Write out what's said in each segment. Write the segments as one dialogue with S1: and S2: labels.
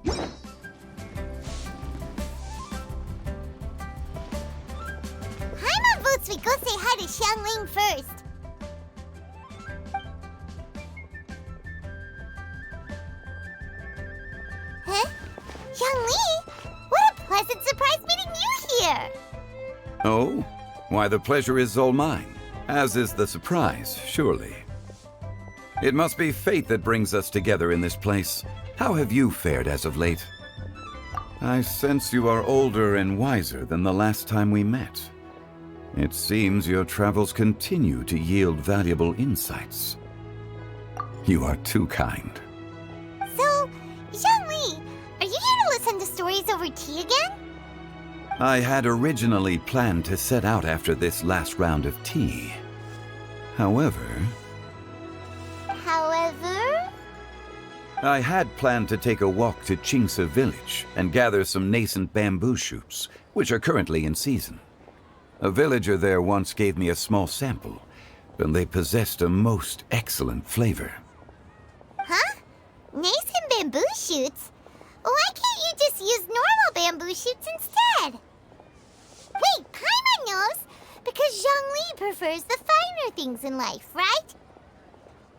S1: Paimon votes we go say hi to Xiangling first. Huh? Xiangli? What a pleasant surprise meeting you here!
S2: Oh? Why, the pleasure is all mine, as is the surprise, surely. It must be fate that brings us together in this place. How have you fared as of late? I sense you are older and wiser than the last time we met. It seems your travels continue to yield valuable insights. You are too kind.
S1: So, Xiangli, are you here to listen to stories over tea again?
S2: I had originally planned to set out after this last round of tea. However, I had planned to take a walk to Qingse village and gather some nascent bamboo shoots, which are currently in season. A villager there once gave me a small sample, and they possessed a most excellent flavor.
S1: Huh? Nascent bamboo shoots? Why can't you just use normal bamboo shoots instead? Wait, Paimon knows, because Zhongli prefers the finer things in life, right?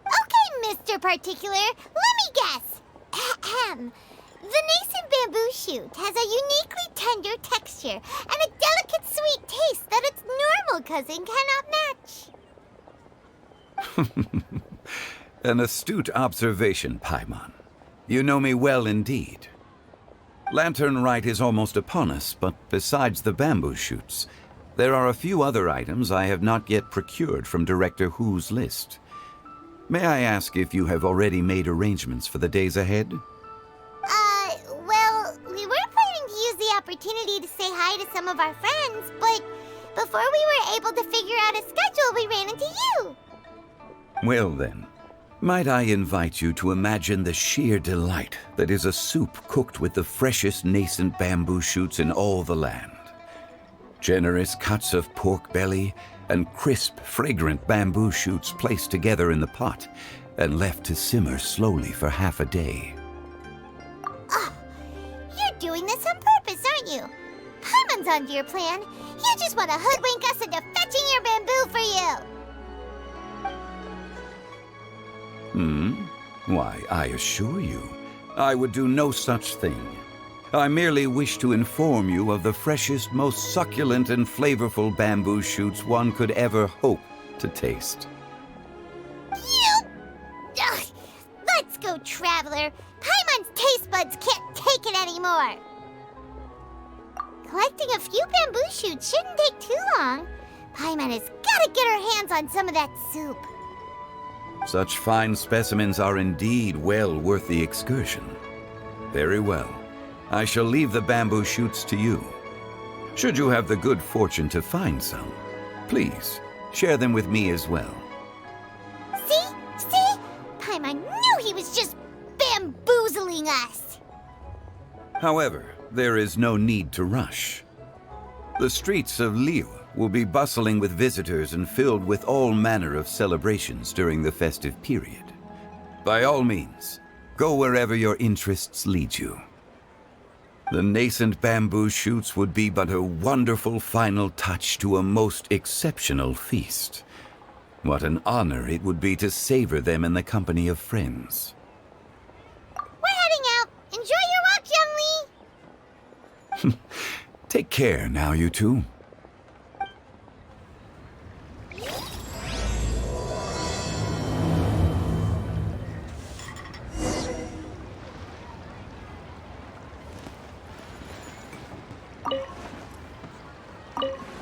S1: Okay, Mr. Particular, let me guess. Ahem. The nascent bamboo shoot has a uniquely tender texture and a delicate sweet taste that its normal cousin cannot match.
S2: An astute observation, Paimon. You know me well indeed. Lantern Rite is almost upon us, but besides the bamboo shoots, there are a few other items I have not yet procured from Director Hu's list. May I ask if you have already made arrangements for the days ahead?
S1: Well, we were planning to use the opportunity to say hi to some of our friends, but before we were able to figure out a schedule, we ran into you.
S2: Well then, might I invite you to imagine the sheer delight that is a soup cooked with the freshest nascent bamboo shoots in all the land. Generous cuts of pork belly and crisp, fragrant bamboo shoots placed together in the pot and left to simmer slowly for half a day.
S1: Oh, you're doing this on purpose, aren't you? Paimon's onto your plan. You just want to hoodwink us into fetching your bamboo for you.
S2: Why, I assure you, I would do no such thing. I merely wish to inform you of the freshest, most succulent and flavorful bamboo shoots one could ever hope to taste.
S1: You! Ugh. Let's go, Traveler. Paimon's taste buds can't take it anymore. Collecting a few bamboo shoots shouldn't take too long. Paimon has got to get her hands on some of that soup.
S2: Such fine specimens are indeed well worth the excursion. Very well. I shall leave the bamboo shoots to you. Should you have the good fortune to find some, please share them with me as well.
S1: See? Paimon knew he was just bamboozling us.
S2: However, there is no need to rush. The streets of Liyue will be bustling with visitors and filled with all manner of celebrations during the festive period. By all means, go wherever your interests lead you. The nascent bamboo shoots would be but a wonderful final touch to a most exceptional feast. What an honor it would be to savor them in the company of friends.
S1: We're heading out. Enjoy your walk, Youngli.
S2: Take care now, you two.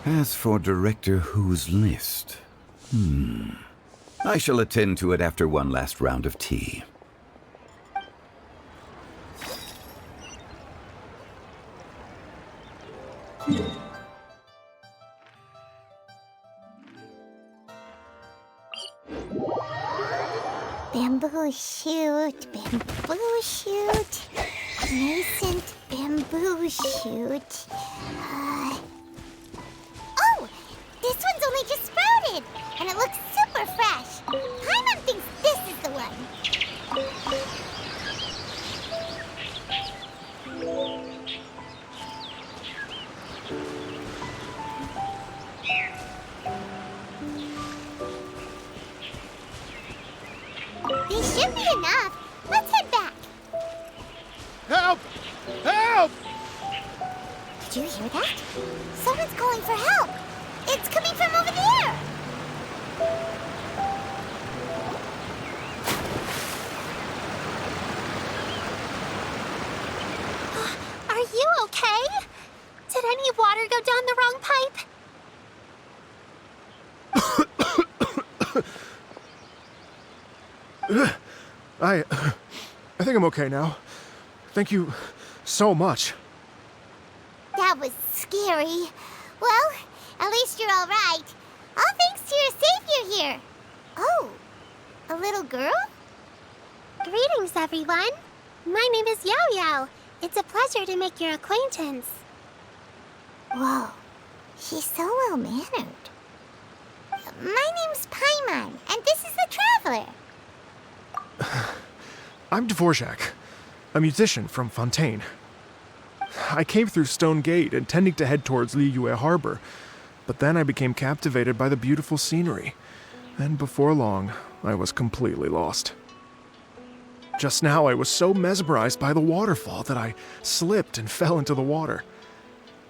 S2: As for Director Hu's list, I shall attend to it after one last round of tea.
S1: Bamboo shoot, nascent bamboo shoot. Oh, this one's only just sprouted, and it looks super fresh. Paimon thinks this is the one. enough. Let's head back.
S3: Help! Help!
S1: Did you hear that? Someone's calling for help. It's coming from over there. Are you okay? Did any water go down the wrong pipe?
S3: I think I'm okay now. Thank you so much.
S1: That was scary. Well, at least you're all right. All thanks to your savior here. Oh, a little girl? Greetings, everyone. My name is Yao Yao. It's a pleasure to make your acquaintance. Whoa, she's so well-mannered. My name's Paimon, and this is the Traveler.
S3: I'm Dvorak, a musician from Fontaine. I came through Stone Gate intending to head towards Liyue Harbor, but then I became captivated by the beautiful scenery, and before long, I was completely lost. Just now, I was so mesmerized by the waterfall that I slipped and fell into the water.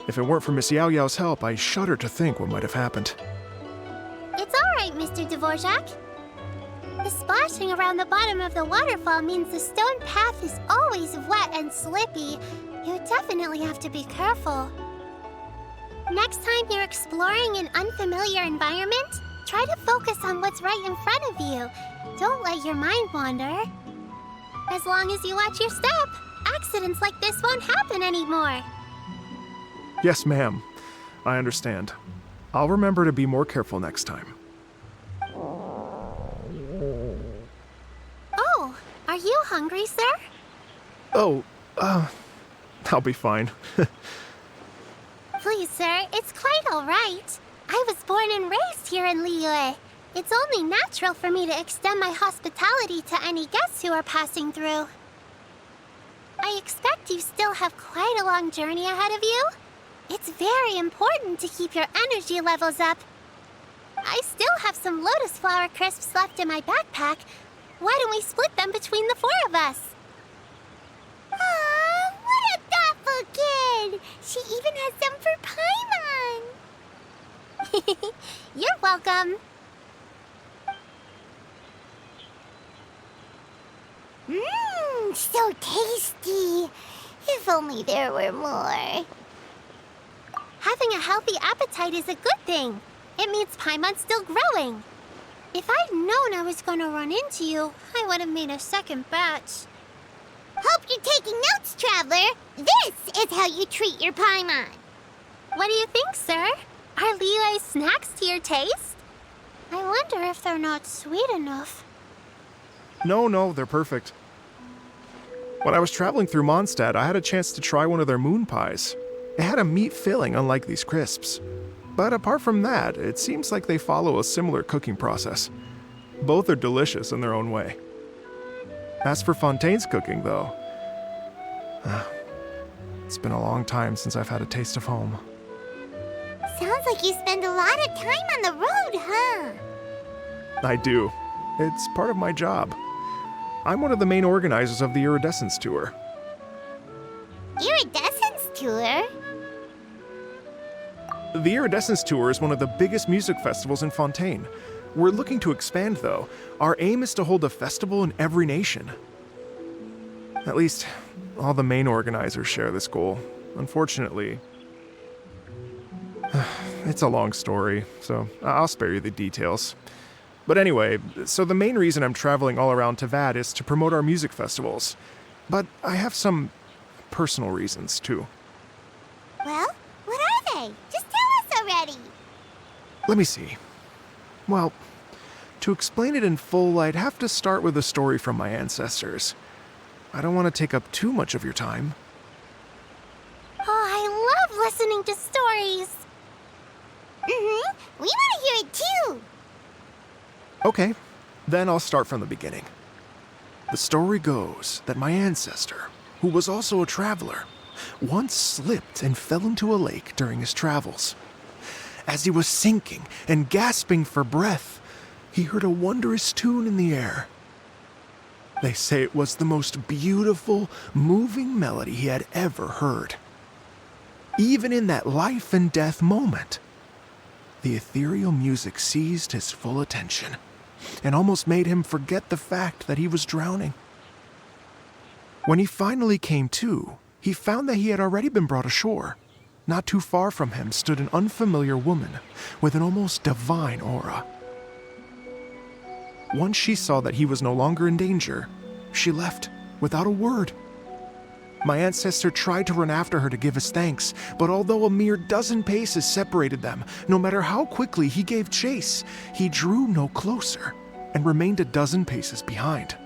S3: If it weren't for Miss Yao Yao's help, I shudder to think what might have happened.
S1: It's all right, Mr. Dvorak. The splashing around the bottom of the waterfall means the stone path is always wet and slippy. You definitely have to be careful. Next time you're exploring an unfamiliar environment, try to focus on what's right in front of you. Don't let your mind wander. As long as you watch your step, accidents like this won't happen anymore.
S3: Yes, ma'am. I understand. I'll remember to be more careful next time.
S1: Oh, are you hungry, sir?
S3: Oh, I'll be fine.
S1: Please, sir, it's quite all right. I was born and raised here in Liyue. It's only natural for me to extend my hospitality to any guests who are passing through. I expect you still have quite a long journey ahead of you. It's very important to keep your energy levels up. I still have some lotus flower crisps left in my backpack. Why don't we split them between the four of us? Aw, what a thoughtful kid! She even has some for Paimon! You're welcome. Mmm, so tasty. If only there were more. Having a healthy appetite is a good thing. It means Paimon's still growing. If I'd known I was gonna run into you, I would have made a second batch. Hope you're taking notes, Traveler. This is how you treat your Paimon. What do you think, sir? Are Liyue snacks to your taste? I wonder if they're not sweet enough.
S3: No, they're perfect. When I was traveling through Mondstadt, I had a chance to try one of their moon pies. It had a meat filling, unlike these crisps. But apart from that, it seems like they follow a similar cooking process. Both are delicious in their own way. As for Fontaine's cooking, though, it's been a long time since I've had a taste of home.
S1: Sounds like you spend a lot of time on the road, huh?
S3: I do. It's part of my job. I'm one of the main organizers of the Iridescence Tour.
S1: Iridescence Tour?
S3: The Iridescence Tour is one of the biggest music festivals in Fontaine. We're looking to expand, though. Our aim is to hold a festival in every nation. At least, all the main organizers share this goal. Unfortunately, it's a long story, so I'll spare you the details. But anyway, so the main reason I'm traveling all around Tavad is to promote our music festivals. But I have some personal reasons, too.
S1: Well, what are they? Just tell us already.
S3: Let me see. Well, to explain it in full, I'd have to start with a story from my ancestors. I don't want to take up too much of your time.
S1: Oh, I love listening to stories. We want to hear it too.
S3: Okay, then I'll start from the beginning. The story goes that my ancestor, who was also a traveler, once slipped and fell into a lake during his travels. As he was sinking and gasping for breath, he heard a wondrous tune in the air. They say it was the most beautiful, moving melody he had ever heard. Even in that life and death moment, the ethereal music seized his full attention and almost made him forget the fact that he was drowning. When he finally came to, he found that he had already been brought ashore. Not too far from him stood an unfamiliar woman with an almost divine aura. Once she saw that he was no longer in danger, she left without a word. My ancestor tried to run after her to give his thanks, but although a mere dozen paces separated them, no matter how quickly he gave chase, he drew no closer and remained a dozen paces behind.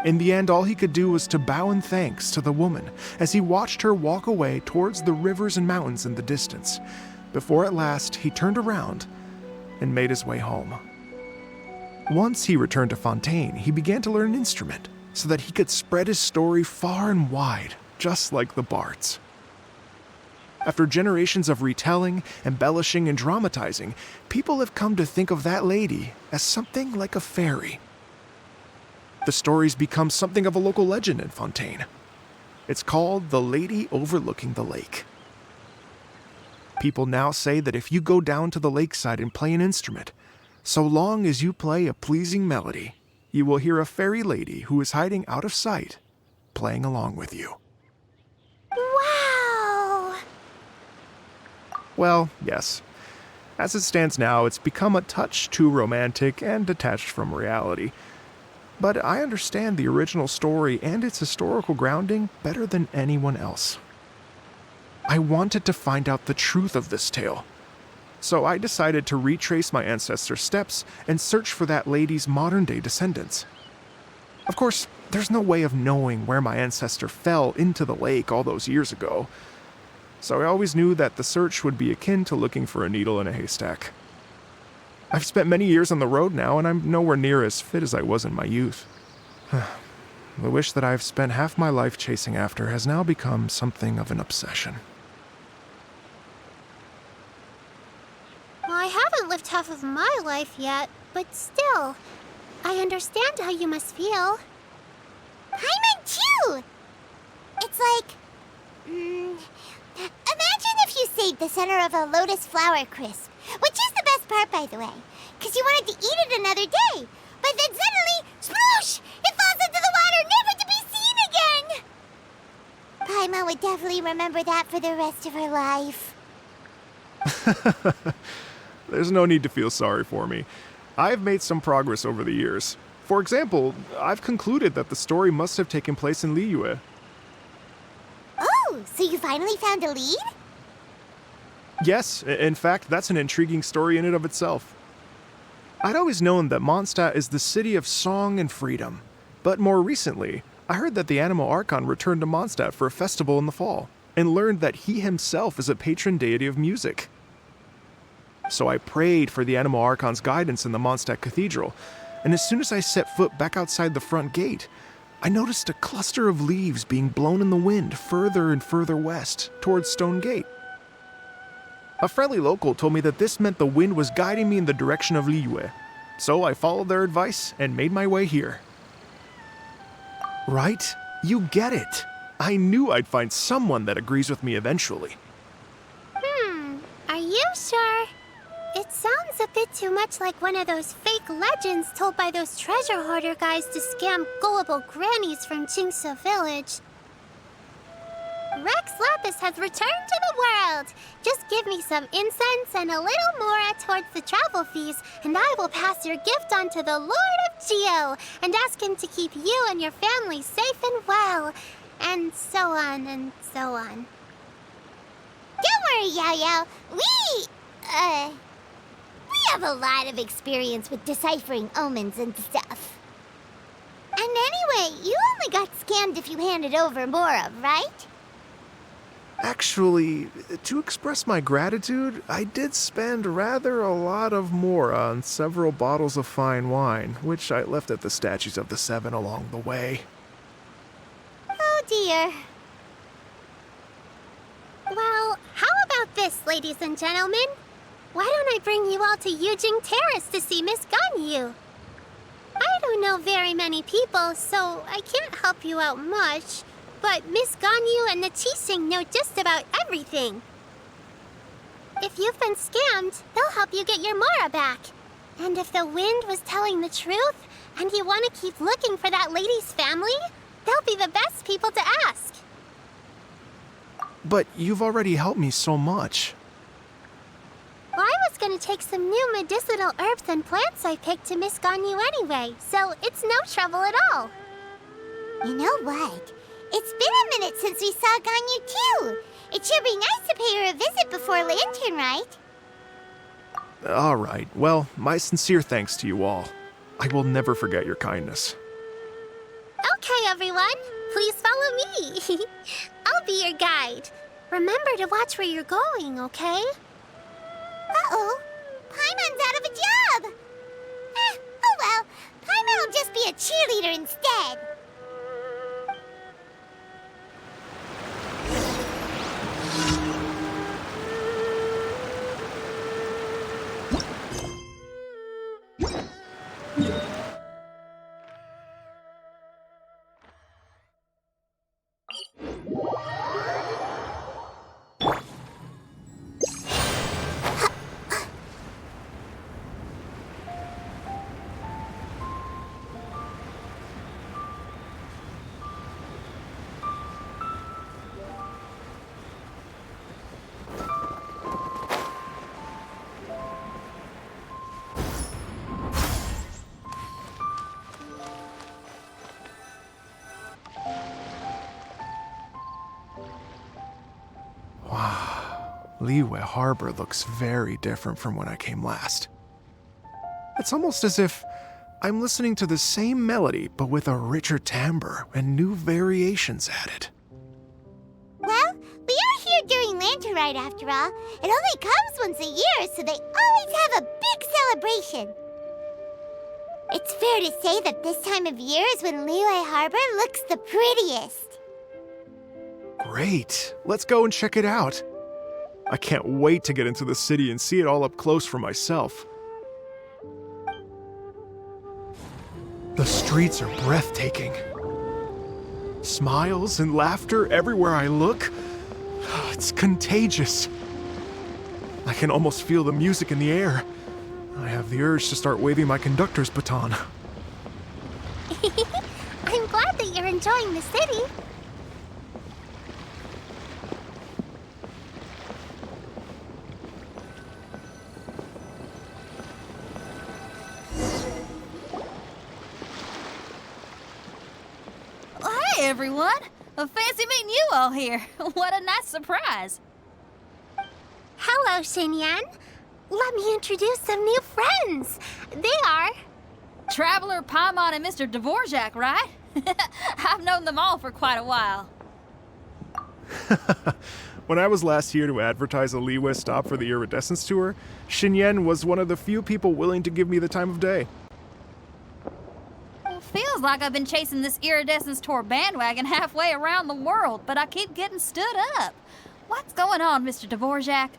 S3: In the end, all he could do was to bow in thanks to the woman as he watched her walk away towards the rivers and mountains in the distance, before at last he turned around and made his way home. Once he returned to Fontaine, he began to learn an instrument so that he could spread his story far and wide, just like the bards. After generations of retelling, embellishing, and dramatizing, people have come to think of that lady as something like a fairy. The story's become something of a local legend in Fontaine. It's called The Lady Overlooking the Lake. People now say that if you go down to the lakeside and play an instrument, so long as you play a pleasing melody, you will hear a fairy lady who is hiding out of sight, playing along with you.
S1: Wow!
S3: Well, yes. As it stands now, it's become a touch too romantic and detached from reality. But I understand the original story and its historical grounding better than anyone else. I wanted to find out the truth of this tale, so I decided to retrace my ancestors' steps and search for that lady's modern-day descendants. Of course, there's no way of knowing where my ancestor fell into the lake all those years ago, so I always knew that the search would be akin to looking for a needle in a haystack. I've spent many years on the road now, and I'm nowhere near as fit as I was in my youth. The wish that I've spent half my life chasing after has now become something of an obsession.
S4: Well, I haven't lived half of my life yet, but still, I understand how you must feel.
S1: Paimon too! It's like... imagine if you saved the center of a lotus flower crisp, which is the best part, by the way, because you wanted to eat it another day, but then suddenly, sploosh! It falls into the water, never to be seen again! Paimon would definitely remember that for the rest of her life.
S3: There's no need to feel sorry for me. I've made some progress over the years. For example, I've concluded that the story must have taken place in Liyue.
S1: Oh, so you finally found a lead?
S3: Yes, in fact, that's an intriguing story in and of itself. I'd always known that Mondstadt is the city of song and freedom, but more recently, I heard that the Animal Archon returned to Mondstadt for a festival in the fall, and learned that he himself is a patron deity of music. So I prayed for the Animal Archon's guidance in the Mondstadt Cathedral, and as soon as I set foot back outside the front gate, I noticed a cluster of leaves being blown in the wind further and further west, towards Stone Gate. A friendly local told me that this meant the wind was guiding me in the direction of Liyue, so I followed their advice and made my way here. Right? You get it. I knew I'd find someone that agrees with me eventually.
S4: Are you sure? It sounds a bit too much like one of those fake legends told by those treasure hoarder guys to scam gullible grannies from Jingsa Village. Rex Lapis has returned to the world. Just give me some incense and a little mora towards the travel fees, and I will pass your gift on to the Lord of Geo and ask him to keep you and your family safe and well, and so on and so on.
S1: Don't worry, Yao Yao. We have a lot of experience with deciphering omens and stuff. And anyway, you only got scammed if you handed over Mora, right?
S3: Actually, to express my gratitude, I did spend rather a lot of mora on several bottles of fine wine, which I left at the statues of the Seven along the way.
S1: Oh dear.
S4: Well, how about this, ladies and gentlemen? Why don't I bring you all to Yujing Terrace to see Miss Ganyu? I don't know know very many people, so I can't help you out much. But Miss Ganyu and the Qixing know just about everything. If you've been scammed, they'll help you get your Mora back. And if the wind was telling the truth, and you want to keep looking for that lady's family, they'll be the best people to ask.
S3: But you've already helped me so much.
S4: Well, I was going to take some new medicinal herbs and plants I picked to Miss Ganyu anyway, so it's no trouble at all.
S1: You know what? It's been a minute since we saw Ganyu too. It should be nice to pay her a visit before Lantern, right?
S3: All right. Well, my sincere thanks to you all. I will never forget your kindness.
S4: Okay, everyone. Please follow me. I'll be your guide. Remember to watch where you're going, okay?
S1: Uh-oh. Paimon's out of a job. Oh well. Paimon will just be a cheerleader instead.
S3: Liyue Harbor looks very different from when I came last. It's almost as if I'm listening to the same melody, but with a richer timbre and new variations added.
S1: Well, we are here during Lantern Rite after all. It only comes once a year, so they always have a big celebration. It's fair to say that this time of year is when Liyue Harbor looks the prettiest.
S3: Great. Let's go and check it out. I can't wait to get into the city and see it all up close for myself. The streets are breathtaking. Smiles and laughter everywhere I look. It's contagious. I can almost feel the music in the air. I have the urge to start waving my conductor's baton.
S4: I'm glad that you're enjoying the city.
S5: Hey everyone! Fancy meeting you all here. What a nice surprise.
S4: Hello, Xinyan. Let me introduce some new friends. They are...
S5: Traveler, Paimon, and Mr. Dvorak, right? I've known them all for quite a while.
S3: When I was last here to advertise a Liyue stop for the Iridescence Tour, Xinyan was one of the few people willing to give me the time of day.
S5: Well, feels like I've been chasing this Iridescence Tour bandwagon halfway around the world, but I keep getting stood up. What's going on, Mr. Dvorak?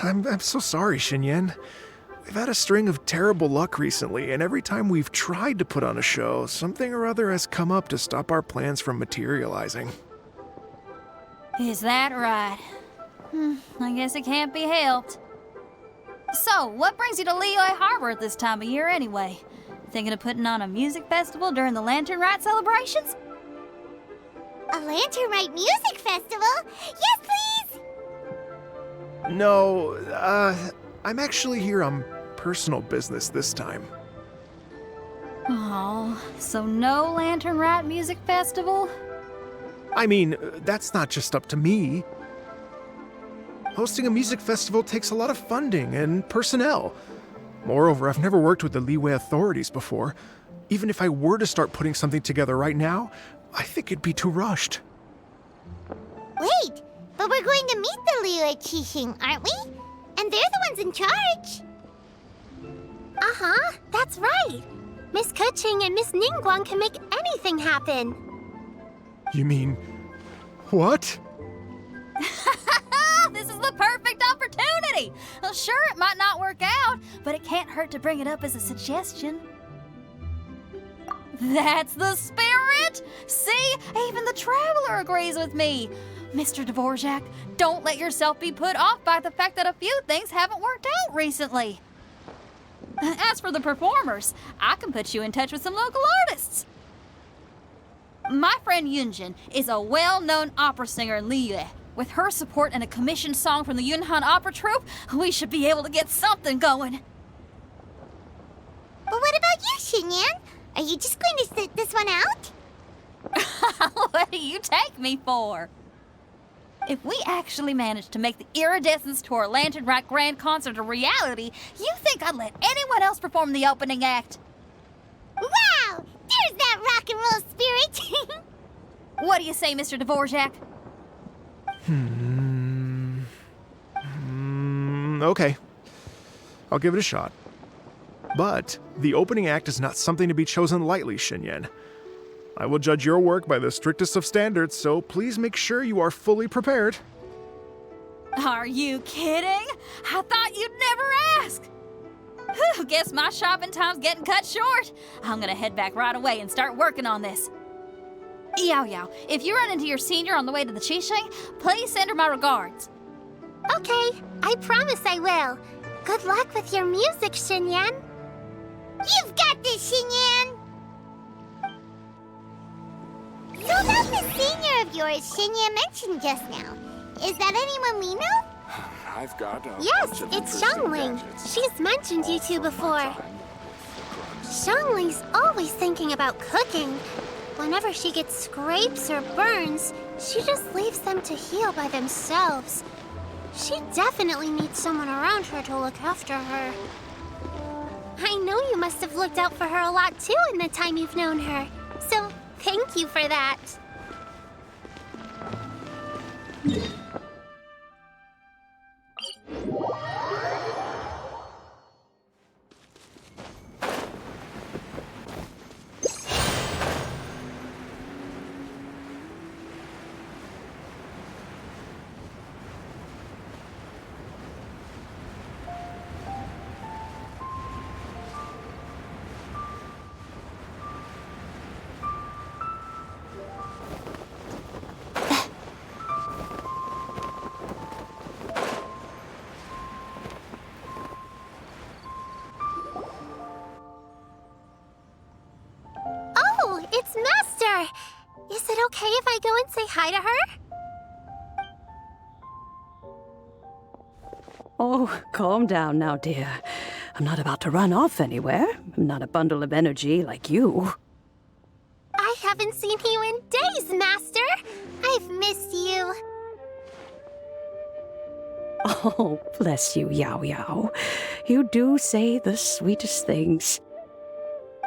S3: I'm so sorry, Xinyan. We've had a string of terrible luck recently, and every time we've tried to put on a show, something or other has come up to stop our plans from materializing.
S5: Is that right? I guess it can't be helped. So, what brings you to Liyue Harbor at this time of year anyway? Thinking of putting on a music festival during the Lantern Rite celebrations?
S1: A Lantern Rite music festival? Yes, please!
S3: No, I'm actually here on personal business this time.
S5: Oh, so no Lantern Rite music festival?
S3: I mean, that's not just up to me. Hosting a music festival takes a lot of funding and personnel. Moreover, I've never worked with the Liyue authorities before. Even if I were to start putting something together right now, I think it'd be too rushed.
S1: Wait, but we're going to meet the Liyue Qixing, aren't we? And they're the ones in charge.
S4: Uh-huh, that's right. Miss Keqing and Miss Ningguang can make anything happen.
S3: You mean... what?
S5: This is the perfect opportunity! Well, sure, it might not work out, but it can't hurt to bring it up as a suggestion. That's the spirit! See? Even the traveler agrees with me. Mr. Dvorak, don't let yourself be put off by the fact that a few things haven't worked out recently. As for the performers, I can put you in touch with some local artists. My friend Yunjin is a well-known opera singer in Liyue. With her support and a commissioned song from the Yunhan Opera Troupe, we should be able to get something going.
S1: But what about you, Xinyan? Are you just going to sit this one out?
S5: What do you take me for? If we actually manage to make the Iridescence Tour Lantern Rock Grand Concert a reality, you think I'd let anyone else perform the opening act?
S1: Wow! There's that rock and roll spirit!
S5: What do you say, Mr. Dvorak?
S3: Okay. I'll give it a shot. But the opening act is not something to be chosen lightly, Xinyan. I will judge your work by the strictest of standards, so please make sure you are fully prepared.
S5: Are you kidding? I thought you'd never ask. Whew, guess my shopping time's getting cut short. I'm gonna head back right away and start working on this. Yao Yao, if you run into your senior on the way to the Qixing, please send her my regards.
S4: Okay, I promise I will. Good luck with your music, Xinyan.
S1: You've got this, Xinyan! So about the senior of yours Xinyan mentioned just now. Is that anyone we know?
S6: I've got a
S4: Yes, it's Xiangling. She's mentioned you two before. Xiangling's always thinking about cooking. Whenever she gets scrapes or burns, she just leaves them to heal by themselves. She definitely needs someone around her to look after her. I know you must have looked out for her a lot too in the time you've known her. So, thank you for that. It's Master! Is it okay if I go and say hi to her?
S7: Oh, calm down now, dear. I'm not about to run off anywhere. I'm not a bundle of energy like you.
S4: I haven't seen you in days, Master! I've missed you.
S7: Oh, bless you, Yao Yao. You do say the sweetest things.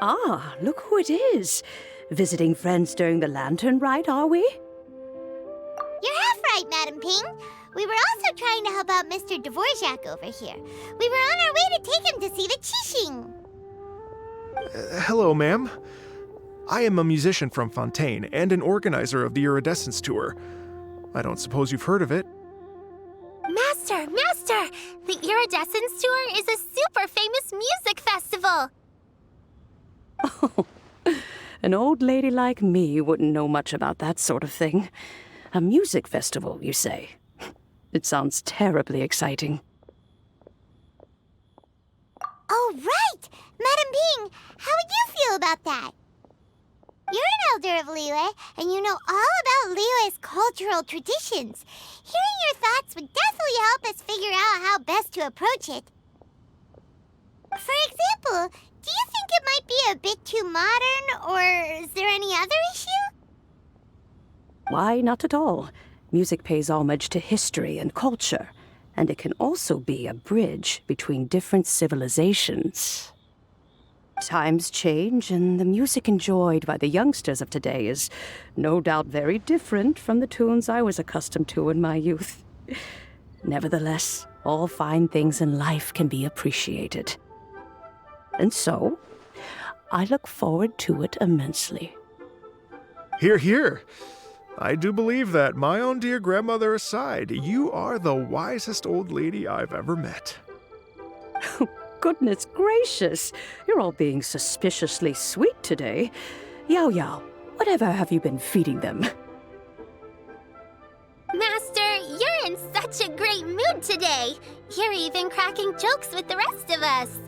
S7: Ah, look who it is. Visiting friends during the lantern ride, are we?
S1: You're half right, Madam Ping. We were also trying to help out Mr. Dvorak over here. We were on our way to take him to see the Qixing.
S3: Hello, ma'am. I am a musician from Fontaine and an organizer of the Iridescence Tour. I don't suppose you've heard of it.
S4: Master! The Iridescence Tour is a super famous music festival!
S7: Oh, an old lady like me wouldn't know much about that sort of thing. A music festival, you say? It sounds terribly exciting.
S1: Oh, right! Madam Ping, how would you feel about that? You're an elder of Liyue, and you know all about Liyue's cultural traditions. Hearing your thoughts would definitely help us figure out how best to approach it. For example, do you think it might be a bit too modern, or is there any other issue?
S7: Why, not at all. Music pays homage to history and culture, and it can also be a bridge between different civilizations. Times change, and the music enjoyed by the youngsters of today is no doubt very different from the tunes I was accustomed to in my youth. Nevertheless, all fine things in life can be appreciated. And so, I look forward to it immensely.
S3: Hear, hear. I do believe that, my own dear grandmother aside, you are the wisest old lady I've ever met.
S7: goodness gracious. You're all being suspiciously sweet today. Yao Yao, whatever have you been feeding them?
S4: Master, you're in such a great mood today. You're even cracking jokes with the rest of us.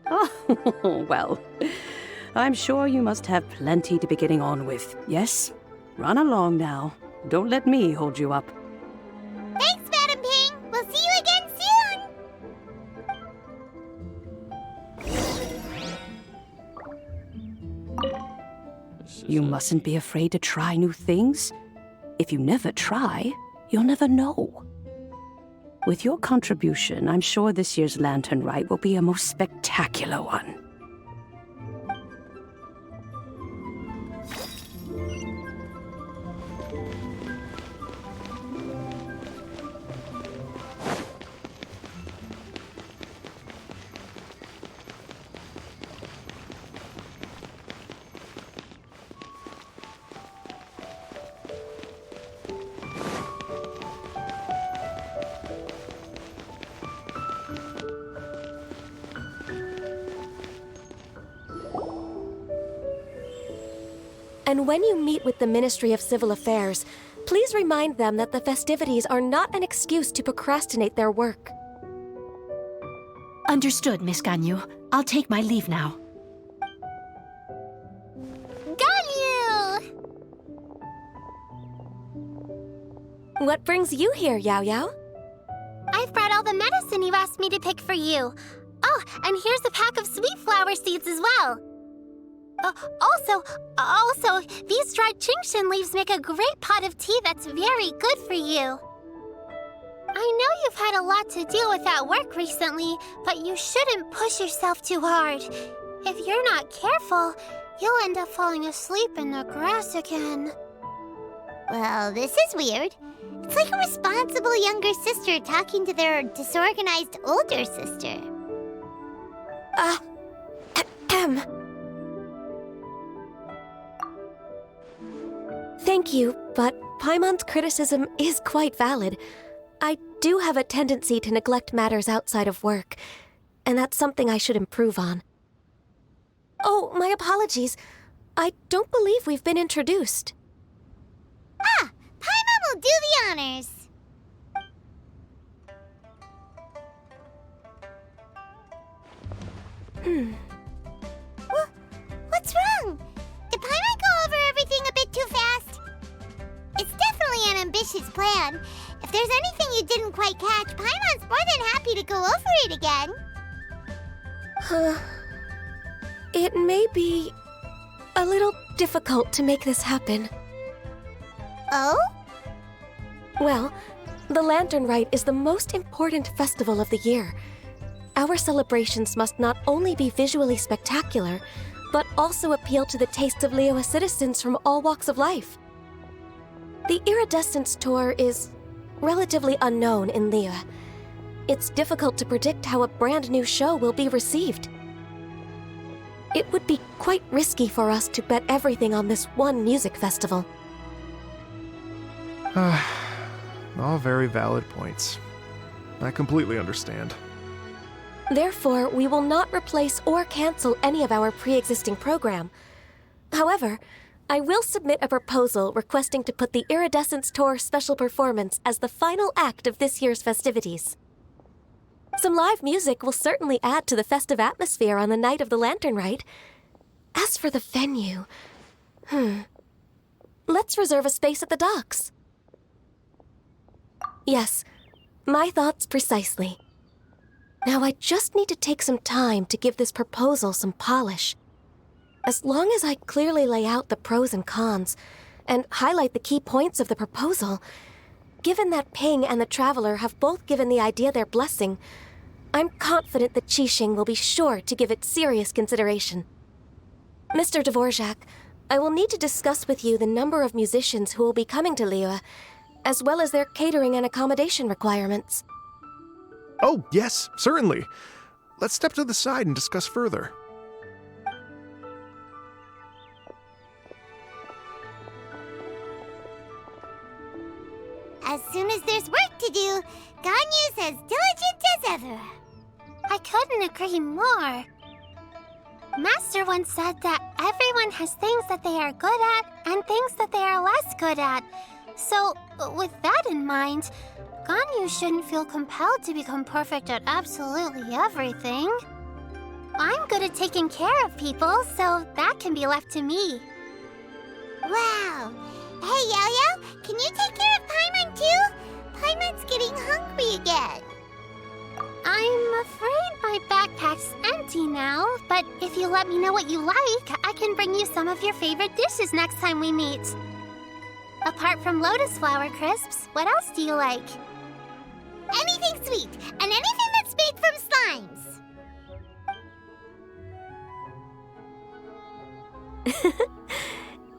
S7: Oh, well, I'm sure you must have plenty to be getting on with. Yes? Run along now. Don't let me hold you up.
S1: Thanks, Madam Ping. We'll see you again soon.
S7: You mustn't be afraid to try new things. If you never try, you'll never know. With your contribution, I'm sure this year's lantern rite will be a most spectacular one.
S6: And when you meet with the Ministry of Civil Affairs, please remind them that the festivities are not an excuse to procrastinate their work.
S8: Understood, Miss Ganyu. I'll take my leave now.
S4: Ganyu!
S6: What brings you here, Yao Yao?
S4: I've brought all the medicine you asked me to pick for you. Oh, and here's a pack of sweet flower seeds as well. Also, these dried Qingshan leaves make a great pot of tea that's very good for you. I know you've had a lot to deal with at work recently, but you shouldn't push yourself too hard. If you're not careful, you'll end up falling asleep in the grass again.
S1: Well, this is weird. It's like a responsible younger sister talking to their disorganized older sister.
S6: Thank you, but Paimon's criticism is quite valid. I do have a tendency to neglect matters outside of work, and that's something I should improve on. Oh, my apologies. I don't believe we've been introduced.
S1: Ah, Paimon will do the honors. What's wrong? Did Paimon go over everything a bit too fast? It's definitely an ambitious plan. If there's anything you didn't quite catch, Paimon's more than happy to go over it again.
S6: It may be a little difficult to make this happen.
S1: Oh?
S6: Well, the Lantern Rite is the most important festival of the year. Our celebrations must not only be visually spectacular, but also appeal to the tastes of Liyue citizens from all walks of life. The Iridescence Tour is relatively unknown in Liyue. It's difficult to predict how a brand new show will be received. It would be quite risky for us to bet everything on this one music festival.
S3: All very valid points. I completely understand.
S6: Therefore, we will not replace or cancel any of our pre-existing program. However, I will submit a proposal requesting to put the Iridescence Tour special performance as the final act of this year's festivities. Some live music will certainly add to the festive atmosphere on the night of the Lantern Rite. As for the venue, let's reserve a space at the docks. Yes, my thoughts precisely. Now I just need to take some time to give this proposal some polish. As long as I clearly lay out the pros and cons, and highlight the key points of the proposal, given that Ping and the Traveler have both given the idea their blessing, I'm confident that Qixing will be sure to give it serious consideration. Mr. Dvorak, I will need to discuss with you the number of musicians who will be coming to Liyue, as well as their catering and accommodation requirements.
S3: Oh, yes, certainly. Let's step to the side and discuss further.
S1: As soon as there's work to do, Ganyu's as diligent as ever.
S4: I couldn't agree more. Master once said that everyone has things that they are good at and things that they are less good at. So, with that in mind, Ganyu shouldn't feel compelled to become perfect at absolutely everything. I'm good at taking care of people, so that can be left to me.
S1: Wow. Hey, Yo-Yo, can you take care of Paimon too? Paimon's getting hungry again.
S4: I'm afraid my backpack's empty now, but if you let me know what you like, I can bring you some of your favorite dishes next time we meet. Apart from lotus flower crisps, what else do you like?
S1: Anything sweet, and anything that's made from slimes.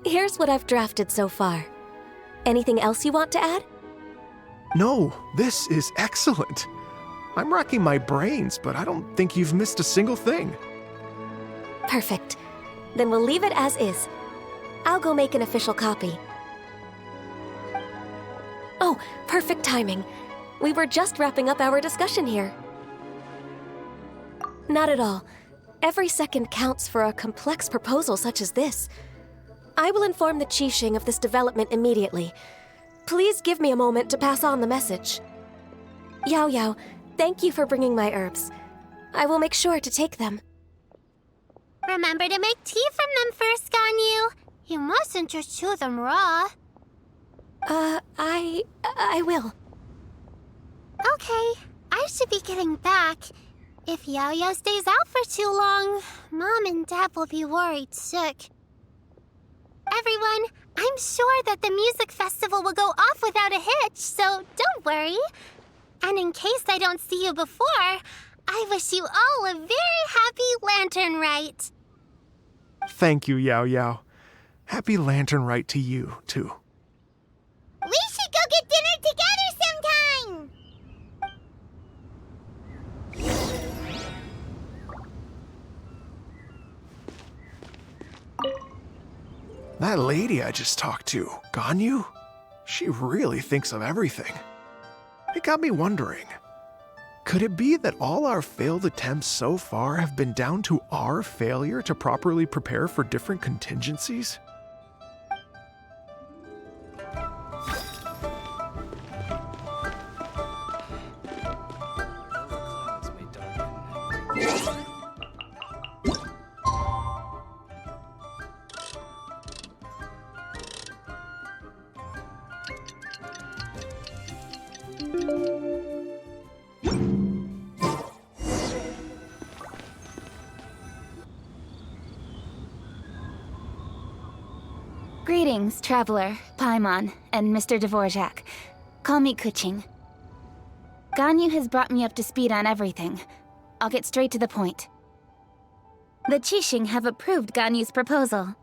S6: Here's what I've drafted so far. Anything else you want to add?
S3: No, this is excellent. I'm racking my brains, but I don't think you've missed a single thing.
S6: Perfect. Then we'll leave it as is. I'll go make an official copy. Oh, perfect timing. We were just wrapping up our discussion here. Not at all. Every second counts for a complex proposal such as this. I will inform the Qixing of this development immediately. Please give me a moment to pass on the message. Yao Yao, thank you for bringing my herbs. I will make sure to take them.
S4: Remember to make tea from them first, Ganyu. You mustn't just chew them raw.
S6: I will.
S4: Okay, I should be getting back. If Yao-Yao stays out for too long, Mom and Dad will be worried sick. Everyone, I'm sure that the music festival will go off without a hitch, so don't worry. And in case I don't see you before, I wish you all a very happy Lantern Rite.
S3: Thank you, Yao Yao. Happy Lantern Rite to you, too.
S1: We should go get dinner together sometime!
S3: That lady I just talked to, Ganyu, she really thinks of everything. It got me wondering, could it be that all our failed attempts so far have been down to our failure to properly prepare for different contingencies?
S9: Greetings, Traveler, Paimon, and Mr. Dvorak. Call me Kuching. Ganyu has brought me up to speed on everything. I'll get straight to the point. The Qixing have approved Ganyu's proposal.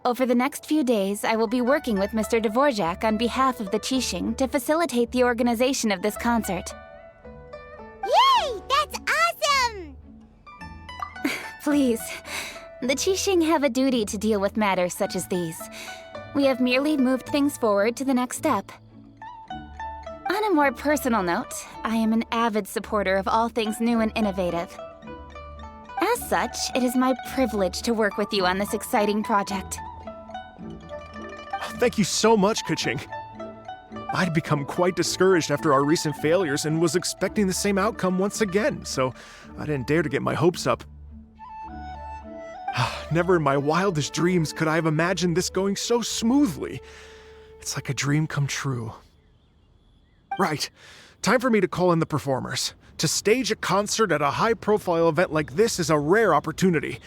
S9: Over the next few days, I will be working with Mr. Dvorak on behalf of the Qixing to facilitate the organization of this concert.
S1: Yay! That's awesome!
S9: Please. The Qixing have a duty to deal with matters such as these. We have merely moved things forward to the next step. On a more personal note, I am an avid supporter of all things new and innovative. As such, it is my privilege to work with you on this exciting project.
S3: Thank you so much, Kuching. I'd become quite discouraged after our recent failures and was expecting the same outcome once again, so I didn't dare to get my hopes up. Never in my wildest dreams could I have imagined this going so smoothly. It's like a dream come true. Right. Time for me to call in the performers. To stage a concert at a high-profile event like this is a rare opportunity.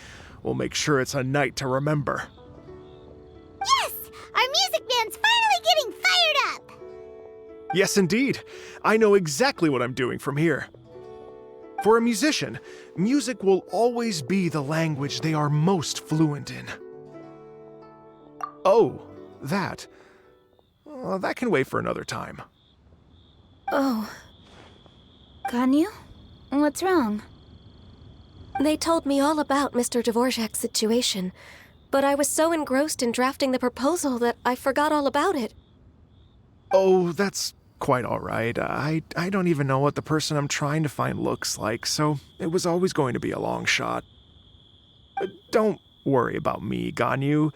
S3: We'll make sure it's a night to remember.
S1: Yes! Our music band's finally getting fired up!
S3: Yes, indeed. I know exactly what I'm doing from here. For a musician, music will always be the language they are most fluent in. Oh, that. That can wait for another time.
S9: Oh. Ganyu? What's wrong?
S6: They told me all about Mr. Dvorak's situation, but I was so engrossed in drafting the proposal that I forgot all about it.
S3: Oh, that's quite all right. I don't even know what the person I'm trying to find looks like, so it was always going to be a long shot. Don't worry about me, Ganyu.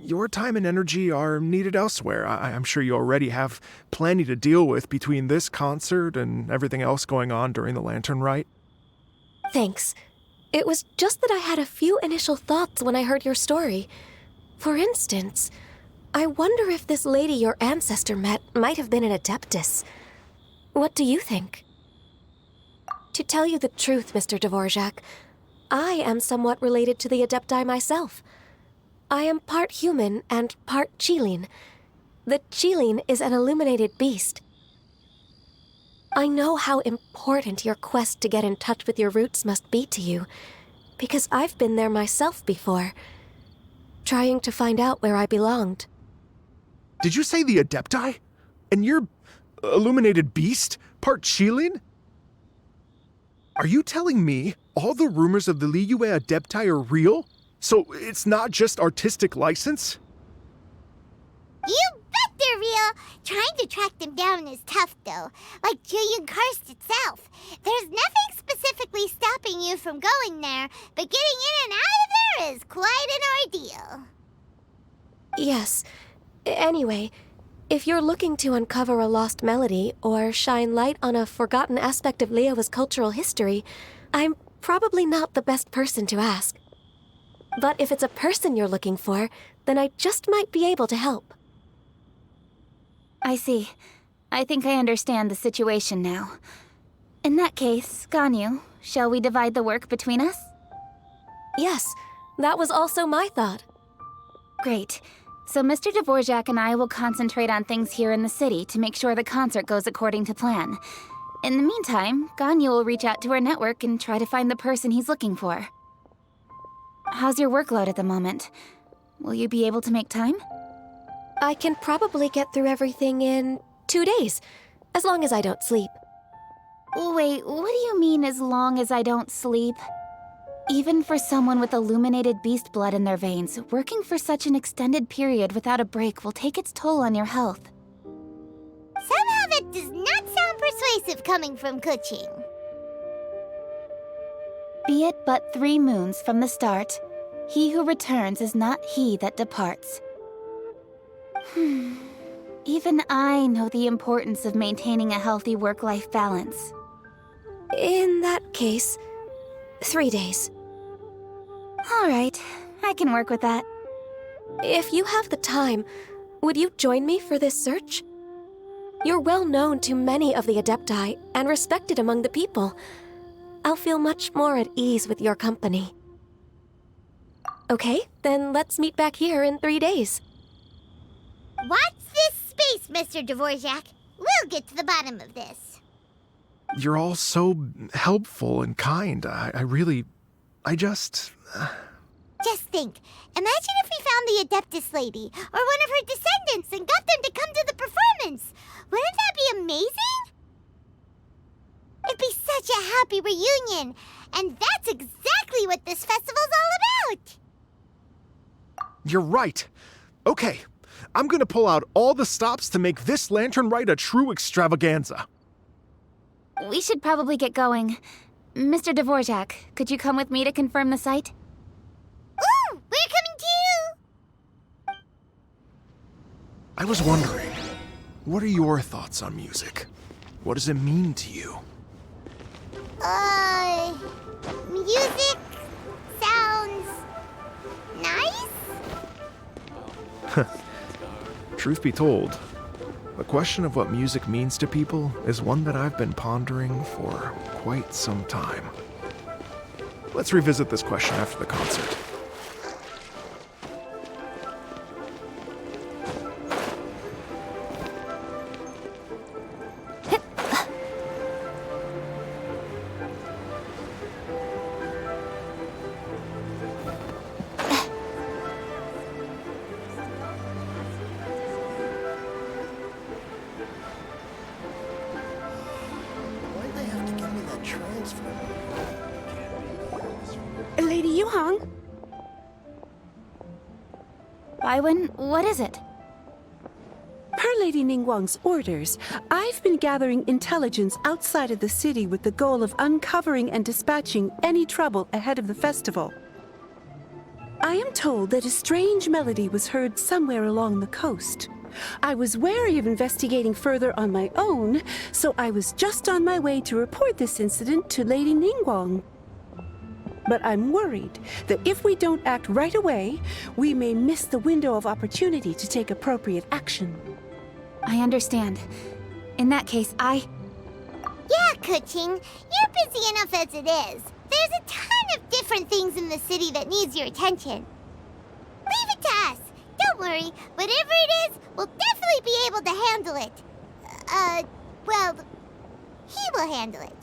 S3: Your time and energy are needed elsewhere. I'm sure you already have plenty to deal with between this concert and everything else going on during the Lantern Rite.
S6: Thanks. It was just that I had a few initial thoughts when I heard your story. For instance, I wonder if this lady your ancestor met might have been an Adeptus. What do you think? To tell you the truth, Mr. Dvorak, I am somewhat related to the Adepti myself. I am part human and part Qilin. The Qilin is an illuminated beast. I know how important your quest to get in touch with your roots must be to you, because I've been there myself before, trying to find out where I belonged.
S3: Did you say the Adepti? And you're illuminated beast? Part Qilin? Are you telling me all the rumors of the Liyue Adepti are real? So it's not just artistic license?
S1: You bet they're real! Trying to track them down is tough, though. Like Yujing Terrace itself. There's nothing specifically stopping you from going there, but getting in and out of there is quite an ordeal.
S6: Yes. Anyway, if you're looking to uncover a lost melody or shine light on a forgotten aspect of Liyue's cultural history, I'm probably not the best person to ask. But if it's a person you're looking for, then I just might be able to help.
S9: I see. I think I understand the situation now. In that case, Ganyu, shall we divide the work between us?
S6: Yes, that was also my thought.
S9: Great. So Mr. Dvorak and I will concentrate on things here in the city to make sure the concert goes according to plan. In the meantime, Ganyu will reach out to her network and try to find the person he's looking for. How's your workload at the moment? Will you be able to make time?
S6: I can probably get through everything in 2 days, as long as I don't sleep.
S9: Wait, what do you mean, as long as I don't sleep? Even for someone with illuminated beast blood in their veins, working for such an extended period without a break will take its toll on your health.
S1: Somehow that does not sound persuasive coming from Kuching.
S9: Be it but 3 moons from the start, he who returns is not he that departs. Even I know the importance of maintaining a healthy work-life balance.
S6: In that case, 3 days.
S9: All right, I can work with that.
S6: If you have the time, would you join me for this search? You're well known to many of the Adepti and respected among the people. I'll feel much more at ease with your company. Okay, then let's meet back here in 3 days.
S1: Watch this space, Mr. Dvorak. We'll get to the bottom of this.
S3: You're all so helpful and kind.
S1: Just think. Imagine if we found the Adeptus lady, or one of her descendants, and got them to come to the performance. Wouldn't that be amazing? It'd be such a happy reunion. And that's exactly what this festival's all about.
S3: You're right. Okay, I'm gonna pull out all the stops to make this Lantern Rite a true extravaganza.
S9: We should probably get going. Mr. Dvorak, could you come with me to confirm the site?
S1: Ooh, we're coming too!
S3: I was wondering, what are your thoughts on music? What does it mean to you?
S1: Music sounds nice?
S3: Truth be told, the question of what music means to people is one that I've been pondering for quite some time. Let's revisit this question after the concert.
S10: Lady Yuhang?
S9: Baiwen, what is it?
S10: Per Lady Ningguang's orders, I've been gathering intelligence outside of the city with the goal of uncovering and dispatching any trouble ahead of the festival. I am told that a strange melody was heard somewhere along the coast. I was wary of investigating further on my own, so I was just on my way to report this incident to Lady Ningguang. But I'm worried that if we don't act right away, we may miss the window of opportunity to take appropriate action.
S9: I understand. In that case,
S1: Yeah, Kuching, you're busy enough as it is. There's a ton of different things in the city that needs your attention. Leave it to us. Don't worry. Whatever it is, we'll definitely be able to handle it. Well, he will handle it.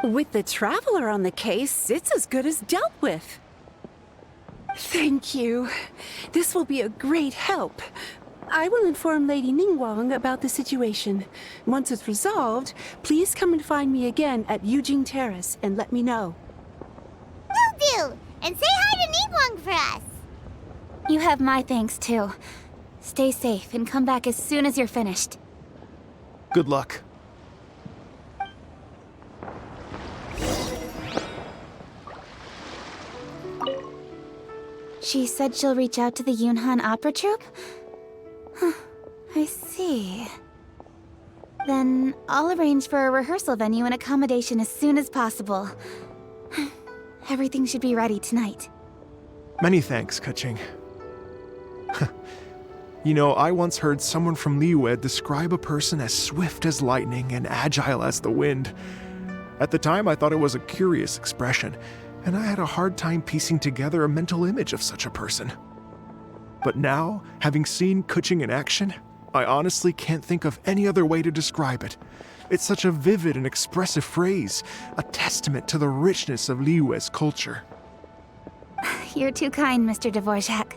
S10: With the Traveler on the case, it's as good as dealt with. Thank you. This will be a great help. I will inform Lady Ningguang about the situation. Once it's resolved, please come and find me again at Yujing Terrace and let me know.
S1: Will do. And say hi to Ningguang for us.
S9: you have my thanks too. Stay safe and come back as soon as you're finished.
S3: Good luck.
S9: She said she'll reach out to the Yunhan Opera Troupe? Huh, I see. Then I'll arrange for a rehearsal venue and accommodation as soon as possible. Everything should be ready tonight.
S3: Many thanks, Kuching. You know, I once heard someone from Liyue describe a person as swift as lightning and agile as the wind. At the time, I thought it was a curious expression, and I had a hard time piecing together a mental image of such a person. But now, having seen Kuching in action, I honestly can't think of any other way to describe it. It's such a vivid and expressive phrase, a testament to the richness of Liyue's culture.
S9: You're too kind, Mr. Dvorak.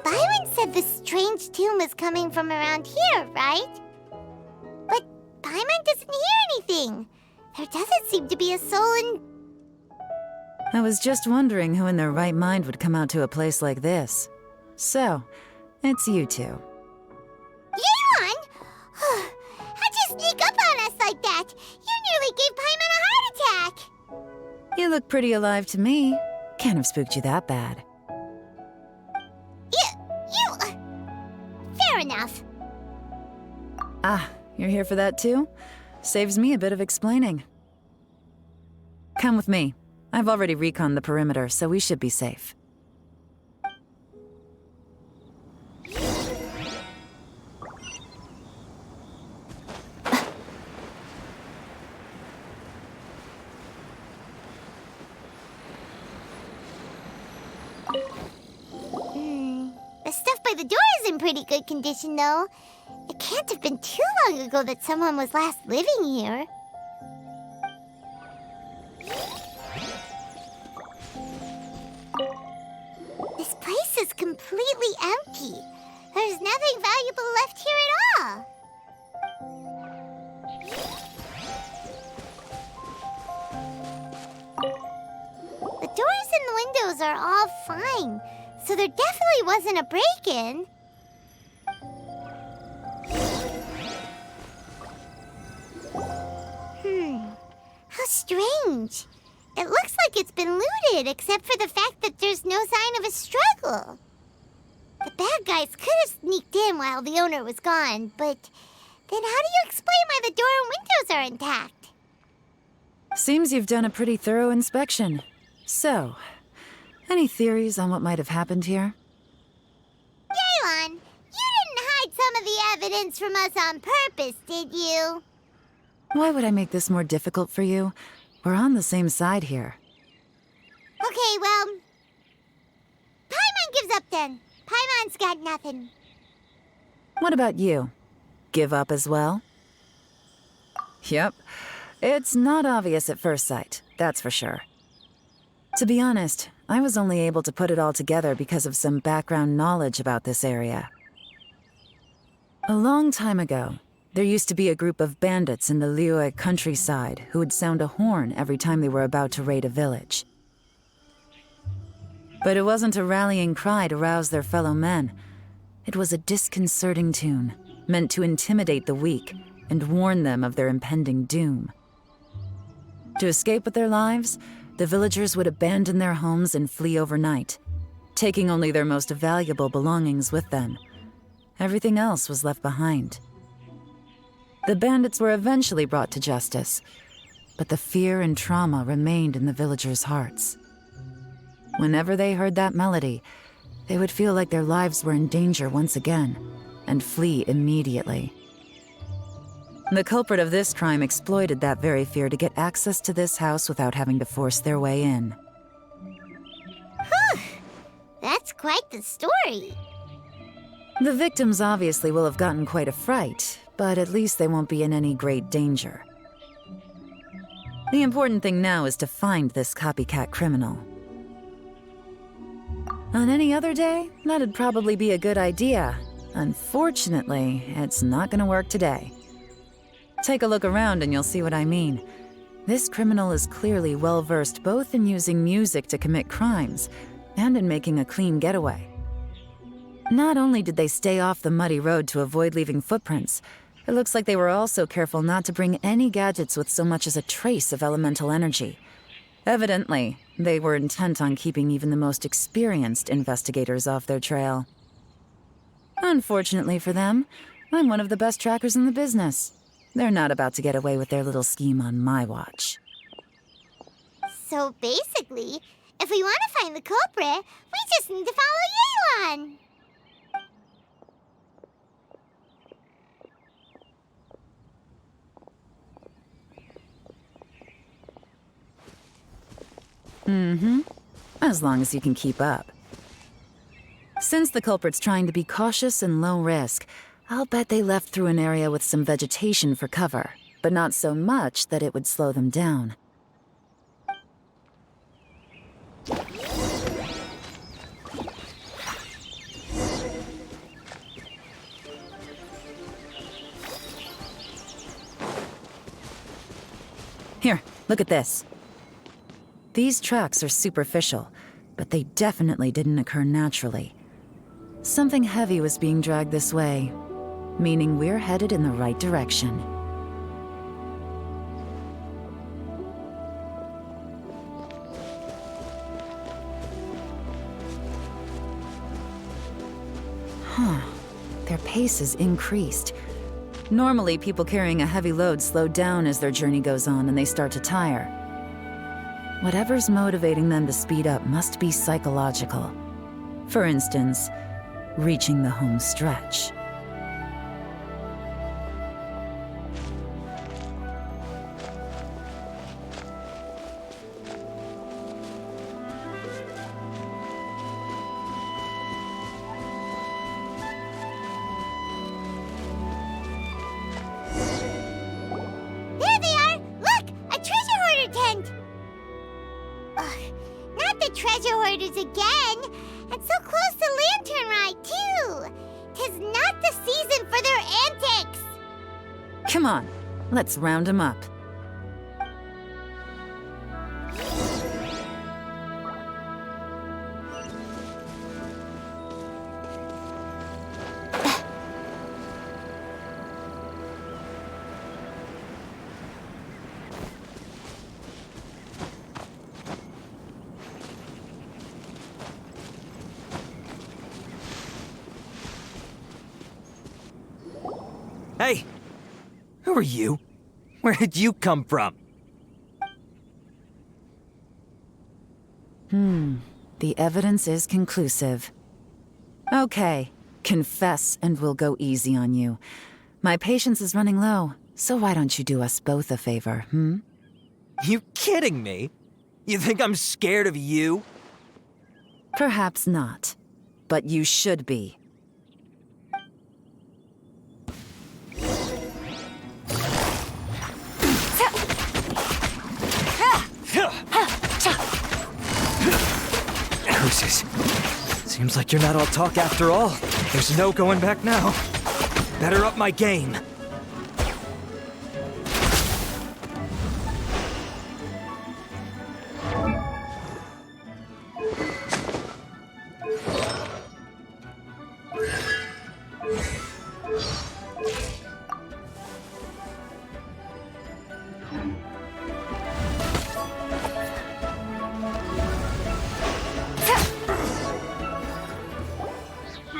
S1: Baiwen said the strange tune was coming from around here, right? But Paimon doesn't hear anything. There doesn't seem to be a soul in...
S11: I was just wondering who in their right mind would come out to a place like this. So, it's you two.
S1: Yuan! How'd you sneak up on us like that? You nearly gave Paimon a heart attack!
S11: You look pretty alive to me. Can't have spooked you that bad.
S1: Fair enough.
S11: Ah, you're here for that too? Saves me a bit of explaining. Come with me. I've already reconned the perimeter, so we should be safe.
S1: The stuff by the door is in pretty good condition, though. It can't have been too long ago that someone was last living here. This place is completely empty. There's nothing valuable left here at all. The doors and the windows are all fine, so there definitely wasn't a break-in. How strange. It looks like it's been looted, except for the fact that there's no sign of a struggle. The bad guys could have sneaked in while the owner was gone, but then how do you explain why the door and windows are intact?
S11: Seems you've done a pretty thorough inspection. So, any theories on what might have happened here?
S1: Yelan, you didn't hide some of the evidence from us on purpose, did you?
S11: Why would I make this more difficult for you? We're on the same side here.
S1: Okay, well... Paimon gives up then. Paimon's got nothing.
S11: What about you? Give up as well? Yep. It's not obvious at first sight, that's for sure. To be honest, I was only able to put it all together because of some background knowledge about this area. A long time ago, there used to be a group of bandits in the Liyue countryside who would sound a horn every time they were about to raid a village. But it wasn't a rallying cry to rouse their fellow men. It was a disconcerting tune, meant to intimidate the weak and warn them of their impending doom. To escape with their lives, the villagers would abandon their homes and flee overnight, taking only their most valuable belongings with them. Everything else was left behind. The bandits were eventually brought to justice, but the fear and trauma remained in the villagers' hearts. Whenever they heard that melody, they would feel like their lives were in danger once again and flee immediately. The culprit of this crime exploited that very fear to get access to this house without having to force their way in.
S1: Whew! That's quite the story.
S11: The victims obviously will have gotten quite a fright, but at least they won't be in any great danger. The important thing now is to find this copycat criminal. On any other day, that'd probably be a good idea. Unfortunately, it's not gonna work today. Take a look around and you'll see what I mean. This criminal is clearly well-versed both in using music to commit crimes and in making a clean getaway. Not only did they stay off the muddy road to avoid leaving footprints, it looks like they were also careful not to bring any gadgets with so much as a trace of elemental energy. Evidently, they were intent on keeping even the most experienced investigators off their trail. Unfortunately for them, I'm one of the best trackers in the business. They're not about to get away with their little scheme on my watch.
S1: So basically, if we want to find the culprit, we just need to follow Yelan.
S11: As long as you can keep up. Since the culprit's trying to be cautious and low risk, I'll bet they left through an area with some vegetation for cover, but not so much that it would slow them down. Here, look at this. These tracks are superficial, but they definitely didn't occur naturally. Something heavy was being dragged this way, meaning we're headed in the right direction. Their pace is increased. Normally, people carrying a heavy load slow down as their journey goes on and they start to tire. Whatever's motivating them to speed up must be psychological. For instance, reaching the home stretch.
S1: There they are! Look! A treasure hoarder tent! Ugh, not the treasure hoarders again! And so close to Lantern Ride, too! 'Tis not the season for their antics!
S11: Come on, let's round them up.
S12: Hey! Who are you? Where did you come from?
S11: The evidence is conclusive. Okay, confess and we'll go easy on you. My patience is running low, so why don't you do us both a favor,
S12: You kidding me? You think I'm scared of you?
S11: Perhaps not, but you should be.
S12: Curses. Seems like you're not all talk after all. There's no going back now. Better up my game.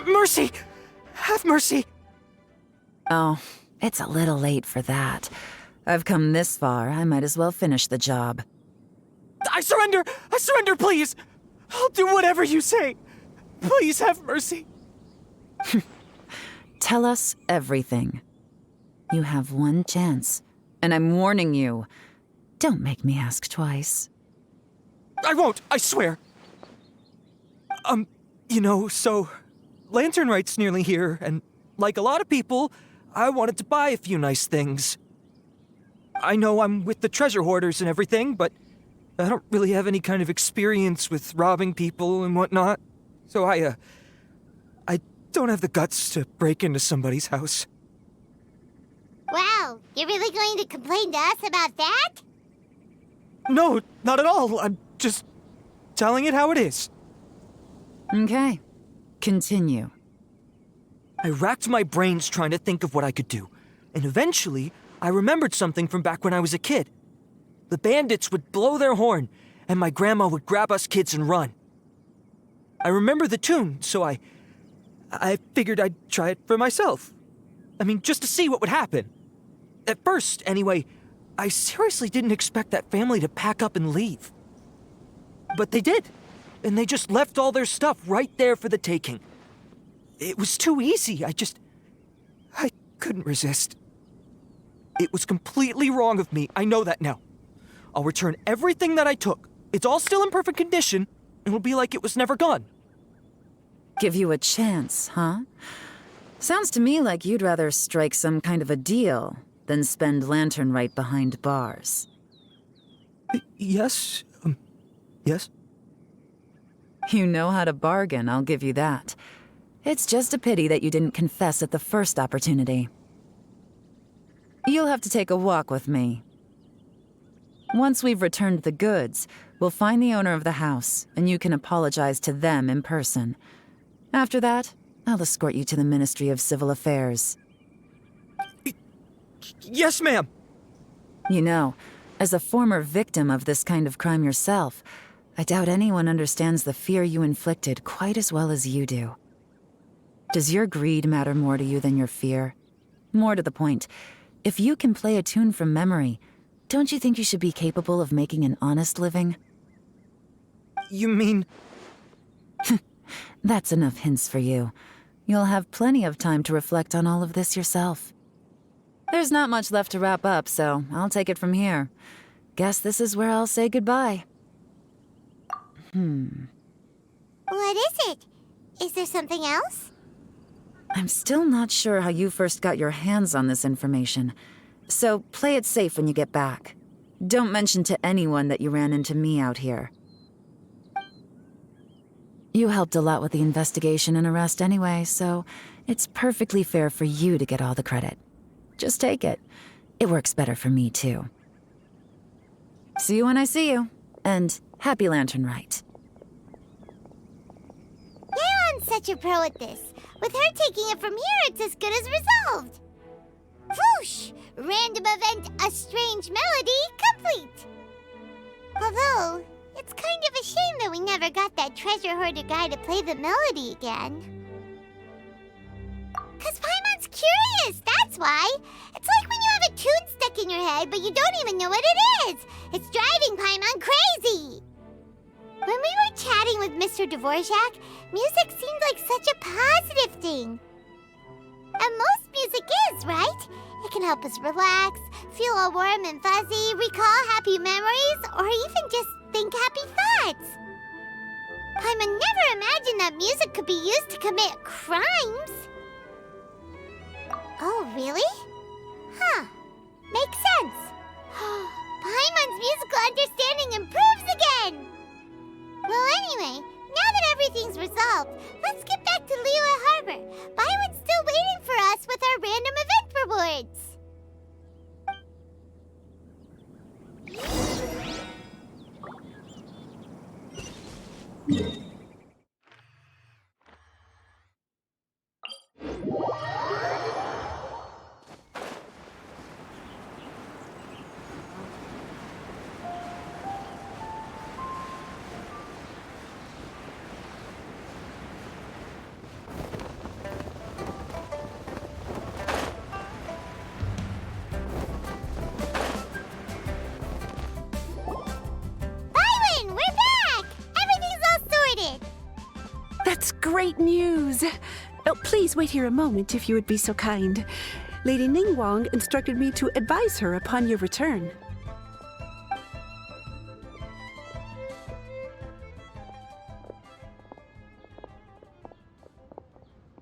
S12: Mercy! Have mercy!
S11: Oh, it's a little late for that. I've come this far, I might as well finish the job.
S12: I surrender! I surrender, please! I'll do whatever you say! Please have mercy!
S11: Tell us everything. You have one chance, and I'm warning you. Don't make me ask twice.
S12: I won't, I swear! So... Lantern Right's nearly here, and like a lot of people, I wanted to buy a few nice things. I know I'm with the treasure hoarders and everything, but I don't really have any kind of experience with robbing people and whatnot. So I don't have the guts to break into somebody's house.
S1: Wow, you're really going to complain to us about that?
S12: No, not at all. I'm just telling it how it is.
S11: Okay. Continue.
S12: I racked my brains trying to think of what I could do, and eventually, I remembered something from back when I was a kid. The bandits would blow their horn, and my grandma would grab us kids and run. I remember the tune, so I figured I'd try it for myself. I mean, just to see what would happen. At first, anyway, I seriously didn't expect that family to pack up and leave. But they did. And they just left all their stuff right there for the taking. It was too easy. I couldn't resist. It was completely wrong of me. I know that now. I'll return everything that I took. It's all still in perfect condition, and it'll be like it was never gone.
S11: Give you a chance, huh? Sounds to me like you'd rather strike some kind of a deal than spend Lantern Right behind bars.
S12: Yes? Yes?
S11: You know how to bargain, I'll give you that. It's just a pity that you didn't confess at the first opportunity. You'll have to take a walk with me. Once we've returned the goods, we'll find the owner of the house, and you can apologize to them in person. After that, I'll escort you to the Ministry of Civil Affairs.
S12: Yes, ma'am!
S11: You know, as a former victim of this kind of crime yourself, I doubt anyone understands the fear you inflicted quite as well as you do. Does your greed matter more to you than your fear? More to the point, if you can play a tune from memory, don't you think you should be capable of making an honest living?
S12: You mean...
S11: That's enough hints for you. You'll have plenty of time to reflect on all of this yourself. There's not much left to wrap up, so I'll take it from here. Guess this is where I'll say goodbye.
S1: What is it? Is there something else?
S11: I'm still not sure how you first got your hands on this information, so play it safe when you get back. Don't mention to anyone that you ran into me out here. You helped a lot with the investigation and arrest anyway, so it's perfectly fair for you to get all the credit. Just take it. It works better for me, too. See you when I see you, and happy Lantern Right.
S1: Yeon's such a pro at this. With her taking it from here, it's as good as resolved. Whoosh! Random event, a strange melody, complete. Although, it's kind of a shame that we never got that treasure hoarder guy to play the melody again. 'Cause Paimon's curious, that's why. It's like when you have a tune stuck in your head, but you don't even know what it is. It's driving Paimon crazy. When we were chatting with Mr. Dvorak, music seemed like such a positive thing. And most music is, right? It can help us relax, feel all warm and fuzzy, recall happy memories, or even just think happy thoughts. Paimon never imagined that music could be used to commit crimes. Oh, really? Huh. Makes sense. Paimon's musical understanding improves again! Well, anyway, now that everything's resolved, let's get back to Liyue Harbor. Baiwen's still waiting for us with our random event rewards.
S10: That's great news! Oh, please wait here a moment if you would be so kind. Lady Ningguang instructed me to advise her upon your return.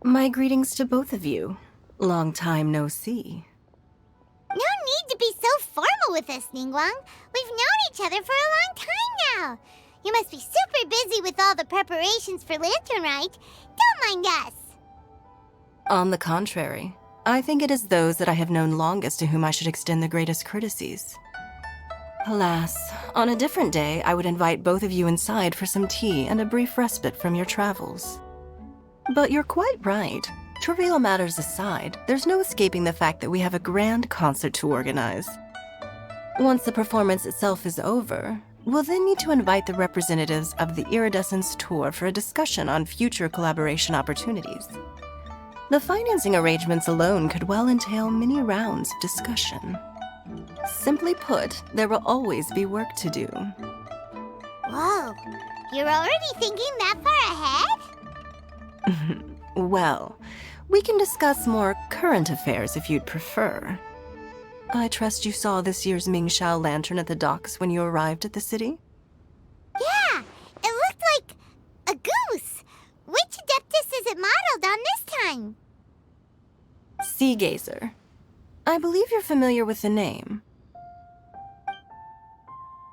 S6: My greetings to both of you. Long time no see.
S1: No need to be so formal with us, Ningguang. We've known each other for a long time now. You must be super busy with all the preparations for Lantern Rite. Don't mind us.
S6: On the contrary, I think it is those that I have known longest to whom I should extend the greatest courtesies. Alas, on a different day, I would invite both of you inside for some tea and a brief respite from your travels. But you're quite right. Trivial matters aside, there's no escaping the fact that we have a grand concert to organize. Once the performance itself is over, we'll then need to invite the representatives of the Iridescence Tour for a discussion on future collaboration opportunities. The financing arrangements alone could well entail many rounds of discussion. Simply put, there will always be work to do.
S1: Whoa, you're already thinking that far ahead?
S6: Well, we can discuss more current affairs if you'd prefer. I trust you saw this year's Mingxiao lantern at the docks when you arrived at the city?
S1: Yeah, it looked like a goose. Which Adeptus is it modeled on this time?
S6: Sea Gazer. I believe you're familiar with the name.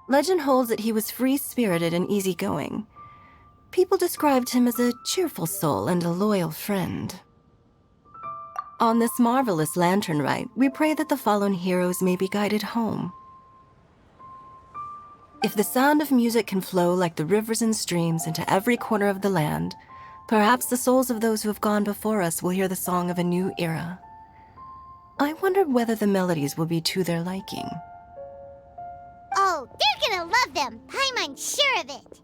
S6: Legend holds that he was free-spirited and easygoing. People described him as a cheerful soul and a loyal friend. On this marvelous lantern rite, we pray that the fallen heroes may be guided home. If the sound of music can flow like the rivers and streams into every corner of the land, perhaps the souls of those who have gone before us will hear the song of a new era. I wonder whether the melodies will be to their liking.
S1: Oh, they're gonna love them. Paimon's sure of it.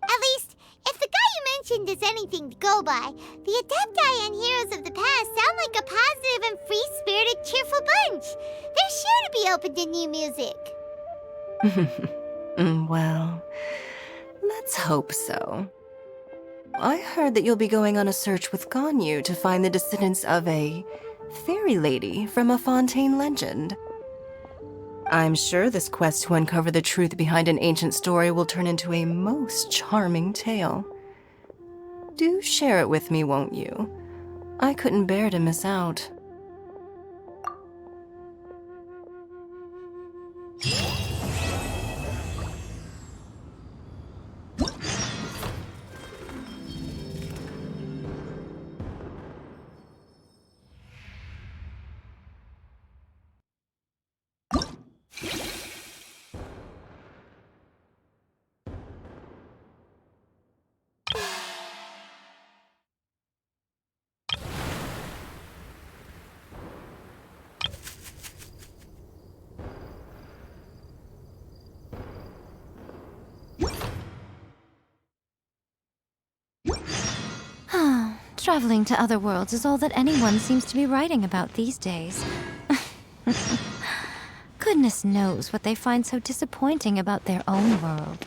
S1: At least, if the guy you mentioned is anything to go by, the Adepti and heroes of the past sound like a positive and free-spirited, cheerful bunch. They're sure to be open to new music.
S6: Well, let's hope so. I heard that you'll be going on a search with Ganyu to find the descendants of a fairy lady from a Fontaine legend. I'm sure this quest to uncover the truth behind an ancient story will turn into a most charming tale. Do share it with me, won't you? I couldn't bear to miss out.
S13: Traveling to other worlds is all that anyone seems to be writing about these days. Goodness knows what they find so disappointing about their own world.